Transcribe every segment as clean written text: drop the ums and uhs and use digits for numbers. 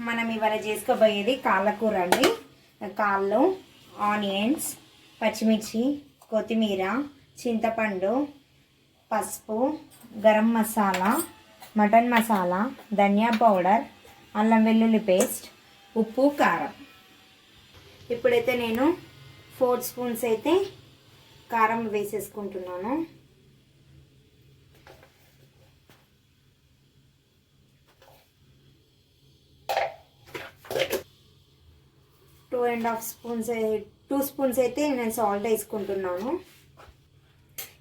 మనం ఇవాళ చేసుకోబోయేది కాళ్ళ కూర అండి. కాళ్ళు, ఆనియన్స్, పచ్చిమిర్చి, కొత్తిమీర, చింతపండు, పసుపు, గరం మసాలా, మటన్ మసాలా, ధనియా పౌడర్, అల్లం వెల్లుల్లి పేస్ట్, ఉప్పు, కారం. ఇప్పుడైతే నేను 4 స్పూన్స్ అయితే కారం వేసేసుకుంటున్నాను. టూ స్పూన్స్ అయితే నేను సాల్ట్ వేసుకుంటున్నాను.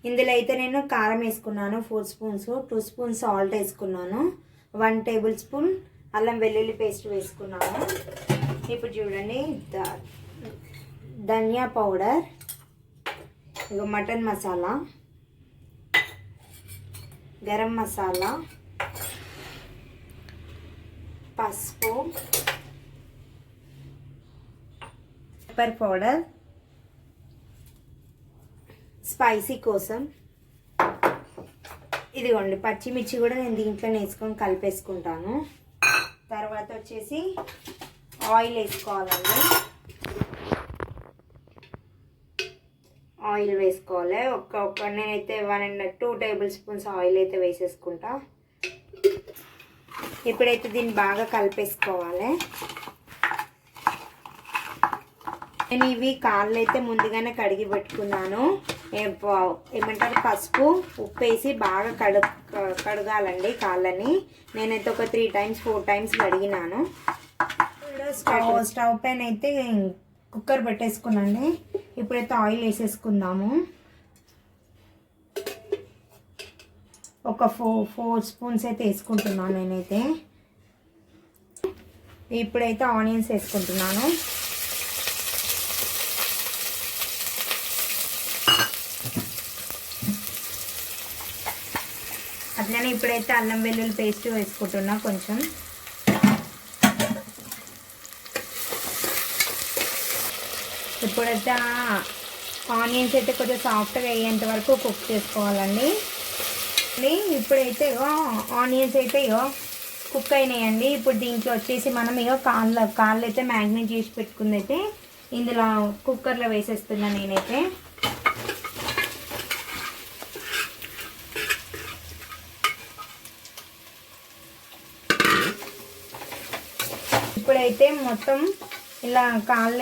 ఇందులో అయితే నేను కారం వేసుకున్నాను 4 స్పూన్స్, 2 స్పూన్స్ సాల్ట్ వేసుకున్నాను, 1 టేబుల్ స్పూన్ అల్లం వెల్లుల్లి పేస్ట్ వేసుకున్నాను. ఇప్పుడు చూడండి, ధనియా పౌడర్, ఇక మటన్ మసాలా, గరం మసాలా, పసుపు, పెప్పర్ పౌడర్ స్పైసీ కోసం, ఇదిగోండి పచ్చిమిర్చి కూడా నేను దీంట్లో వేసుకొని కలిపేసుకుంటాను. తర్వాత వచ్చేసి ఆయిల్ వేసుకోవాలండి. ఆయిల్ వేసుకోవాలి. నేనైతే 1.2 టేబుల్ స్పూన్స్ ఆయిల్ అయితే వేసేసుకుంటా. ఇప్పుడైతే దీన్ని బాగా కలిపేసుకోవాలి. నేను ఇవి కాళ్ళు అయితే ముందుగానే కడిగి పెట్టుకున్నాను. ఏమంటారు, పసుపు ఉప్పు వేసి బాగా కడగాలండి కాళ్ళని. నేనైతే ఒక 3 టైమ్స్ 4 టైమ్స్ కడిగినాను. స్టవ్ పైన అయితే కుక్కర్ పెట్టేసుకున్నాండి. ఇప్పుడైతే ఆయిల్ వేసేసుకుందాము. ఒక 4 స్పూన్స్ అయితే వేసుకుంటున్నాను నేనైతే. ఇప్పుడైతే ఆనియన్స్ వేసుకుంటున్నాను. అట్లనే ఇప్పుడైతే అల్లం వెల్లుల్లి పేస్ట్ వేసుకుంటున్నా కొంచెం. ఇప్పుడైతే ఆనియన్స్ అయితే కొంచెం సాఫ్ట్గా అయ్యేంత వరకు కుక్ చేసుకోవాలండి. ఇప్పుడైతే ఆనియన్స్ అయితే కుక్ అయినాయండి. ఇప్పుడు దీంట్లో వచ్చేసి మనం కాళ్ళు అయితే మ్యాగ్నేట్ చేసి పెట్టుకుంది అయితే ఇందులో కుక్కర్లో వేసేస్తున్నా నేనైతే. ఇప్పుడైతే మొత్తం ఇలా కాళ్ళ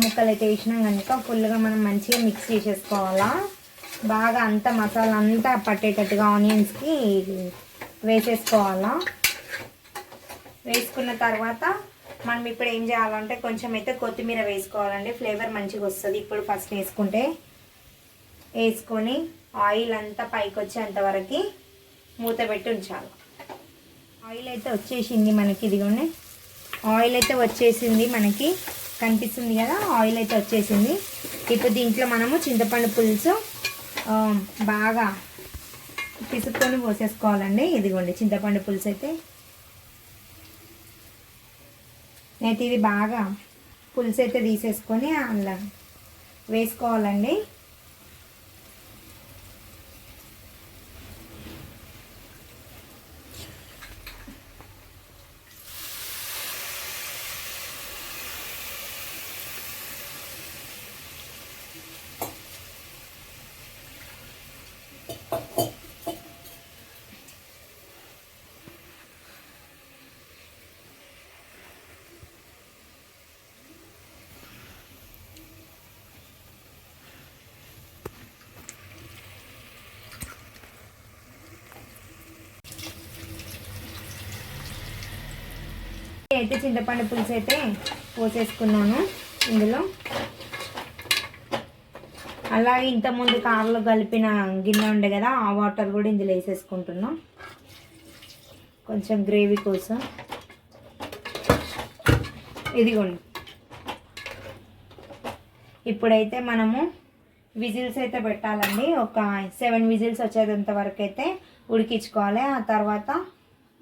ముక్కలు అయితే వేసినాం కనుక ఫుల్గా మనం మంచిగా మిక్స్ చేసేసుకోవాలా. బాగా అంతా మసాలా అంతా పట్టేటట్టుగా ఆనియన్స్కి వేసేసుకోవాలా. వేసుకున్న తర్వాత మనం ఇప్పుడు ఏం చేయాలంటే కొంచెం అయితే కొత్తిమీర వేసుకోవాలండి. ఫ్లేవర్ మంచిగా వస్తుంది. ఇప్పుడు ఫస్ట్ వేసుకొని ఆయిల్ అంతా పైకి వచ్చేంతవరకు మూత పెట్టి ఉంచాలి. ఆయిల్ అయితే వచ్చేసింది మనకి. ఇదిగోండి, ఆయిల్ అయితే వచ్చేసింది మనకి, కనిపిస్తుంది కదా, ఆయిల్ అయితే వచ్చేసింది. ఇప్పుడు దీంట్లో మనము చింతపండు పులుసు బాగా పిసుక్కొని పోసేసుకోవాలండి. ఇదిగోండి చింతపండు పులుసు అయితే నేనైతే ఇది బాగా పులుసు అయితే తీసేసుకొని అలా వేసుకోవాలండి. అయితే చింతపండు పులుసు అయితే పోసేసుకున్నాను ఇందులో. అలాగే ఇంతకుముందు కారులో కలిపిన గిన్నె ఉండే కదా, ఆ వాటర్ కూడా ఇందులో వేసేసుకుంటున్నాం కొంచెం గ్రేవీ కోసం. ఇదిగోండి, ఇప్పుడైతే మనము విజిల్స్ అయితే పెట్టాలండి. ఒక 7 విజిల్స్ వచ్చేంత వరకు అయితే ఉడికించుకోవాలి. ఆ తర్వాత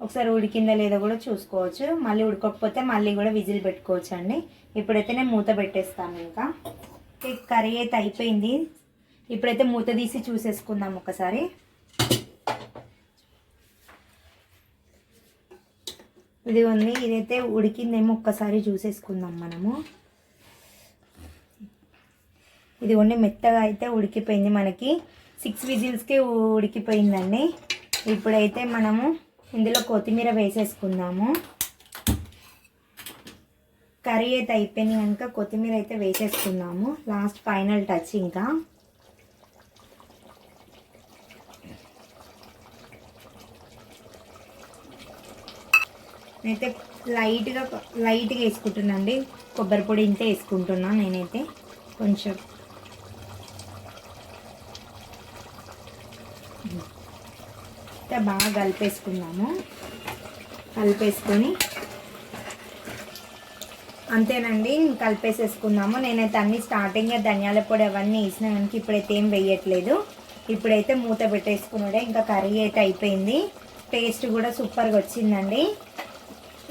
ఒకసారి ఉడికిందా లేదో కూడా చూసుకోవచ్చు. మళ్ళీ ఉడకకపోతే మళ్ళీ కూడా విజిల్ పెట్టుకోవచ్చు అండి. ఇప్పుడైతే నేను మూత పెట్టేస్తాను. ఇంకా కర్రీ అయితే అయిపోయింది. ఇప్పుడైతే మూత తీసి చూసేసుకుందాం ఒకసారి. ఇది ఉంది, ఇదైతే ఉడికిందేమో ఒక్కసారి చూసేసుకుందాం మనము. ఇది ఉండి మెత్తగా అయితే ఉడికిపోయింది, మనకి 6 విజిల్స్కే ఉడికిపోయిందండి. ఇప్పుడైతే మనము ఇందులో కొత్తిమీర వేసేసుకుందాము. కర్రీ అయితే అయిపోయింది కనుక కొత్తిమీర అయితే వేసేసుకుందాము. Last final touch. ఇంకా నేనైతే లైట్గా వేసుకుంటున్నాండి. కొబ్బరి పొడి ఇంతే వేసుకుంటున్నాను నేనైతే. కొంచెం బాగా కలిపేసుకుందాము. కలిపేసుకొని అంతేనండి, కలిపేసేసుకుందాము. నేనైతే అన్ని స్టార్టింగ్గా ధనియాల పొడి అవన్నీ వేసిన కనుక ఇప్పుడైతే ఏం వేయట్లేదు. ఇప్పుడైతే మూత పెట్టేసుకున్నాడే. ఇంకా కర్రీ అయితే అయిపోయింది, టేస్ట్ కూడా సూపర్గా వచ్చిందండి.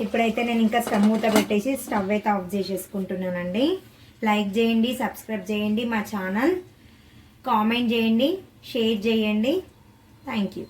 ఇప్పుడైతే నేను ఇంకా మూత పెట్టేసి స్టవ్ అయితే ఆఫ్ చేసేసుకుంటున్నానండి. లైక్ చేయండి, సబ్స్క్రైబ్ చేయండి మా ఛానల్, కామెంట్ చేయండి, షేర్ చేయండి. Thank you.